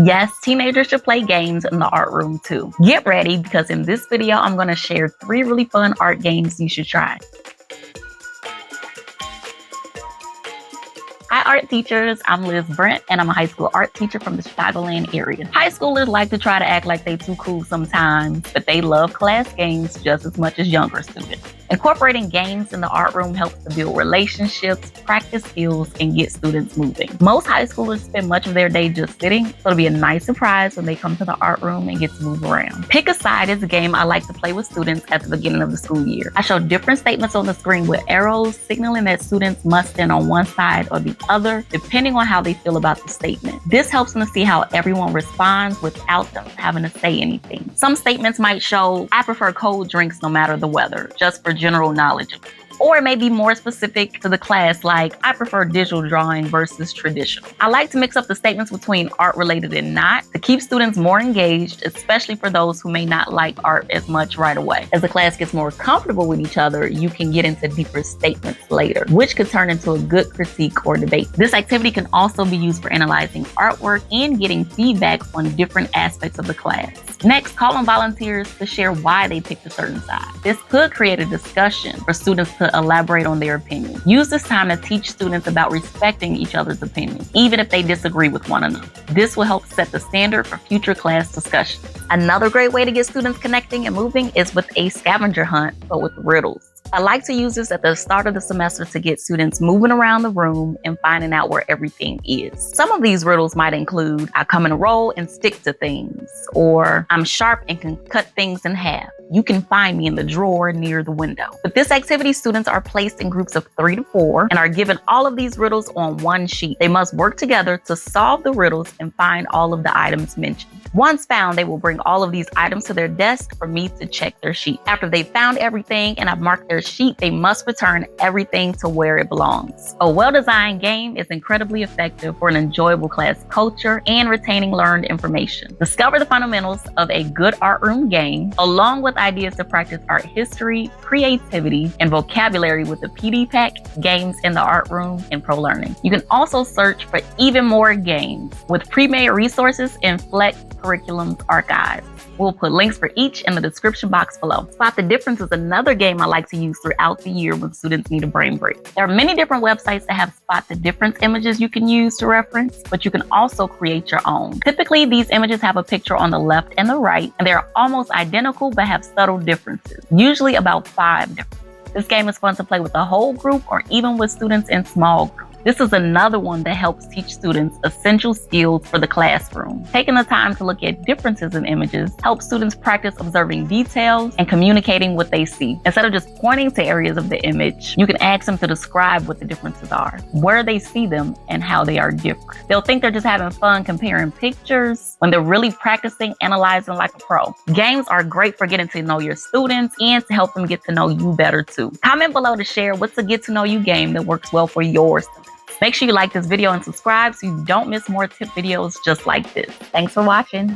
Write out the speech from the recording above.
Yes, teenagers should play games in the art room too. Get ready because in this video, I'm going to share 3 really fun art games you should try. Hi art teachers, I'm Liz Brent and I'm a high school art teacher from the Chicagoland area. High schoolers like to try to act like they too cool sometimes, but they love class games just as much as younger students. Incorporating games in the art room helps to build relationships, practice skills, and get students moving. Most high schoolers spend much of their day just sitting, so it'll be a nice surprise when they come to the art room and get to move around. Pick a Side is a game I like to play with students at the beginning of the school year. I show different statements on the screen with arrows signaling that students must stand on one side or the other, depending on how they feel about the statement. This helps them to see how everyone responds without them having to say anything. Some statements might show, I prefer cold drinks no matter the weather, just for general knowledge. Or it may be more specific to the class, like I prefer digital drawing versus traditional. I like to mix up the statements between art-related and not to keep students more engaged, especially for those who may not like art as much right away. As the class gets more comfortable with each other, you can get into deeper statements later, which could turn into a good critique or debate. This activity can also be used for analyzing artwork and getting feedback on different aspects of the class. Next, call on volunteers to share why they picked a certain side. This could create a discussion for students to elaborate on their opinion. Use this time to teach students about respecting each other's opinions, even if they disagree with one another. This will help set the standard for future class discussions. Another great way to get students connecting and moving is with a scavenger hunt, but with riddles. I like to use this at the start of the semester to get students moving around the room and finding out where everything is. Some of these riddles might include, I come in a roll and stick to things, or I'm sharp and can cut things in half. You can find me in the drawer near the window. With this activity, students are placed in groups of 3 to 4 and are given all of these riddles on one sheet. They must work together to solve the riddles and find all of the items mentioned. Once found, they will bring all of these items to their desk for me to check their sheet. After they've found everything and I've marked their sheet, they must return everything to where it belongs. A well-designed game is incredibly effective for an enjoyable class culture and retaining learned information. Discover the fundamentals of a good art room game, along with ideas to practice art history, creativity, and vocabulary with the PD Pack, Games in the Art Room, and Pro Learning. You can also search for even more games with pre-made resources and Flex Curriculum's archives. We'll put links for each in the description box below. Spot the Difference is another game I like to use throughout the year when students need a brain break. There are many different websites that have Spot the Difference images you can use to reference, but you can also create your own. Typically, these images have a picture on the left and the right, and they're almost identical but have subtle differences, usually about 5 differences. This game is fun to play with a whole group or even with students in small groups. This is another one that helps teach students essential skills for the classroom. Taking the time to look at differences in images helps students practice observing details and communicating what they see. Instead of just pointing to areas of the image, you can ask them to describe what the differences are, where they see them, and how they are different. They'll think they're just having fun comparing pictures when they're really practicing analyzing like a pro. Games are great for getting to know your students and to help them get to know you better too. Comment below to share what's a get to know you game that works well for your students. Make sure you like this video and subscribe so you don't miss more tip videos just like this. Thanks for watching.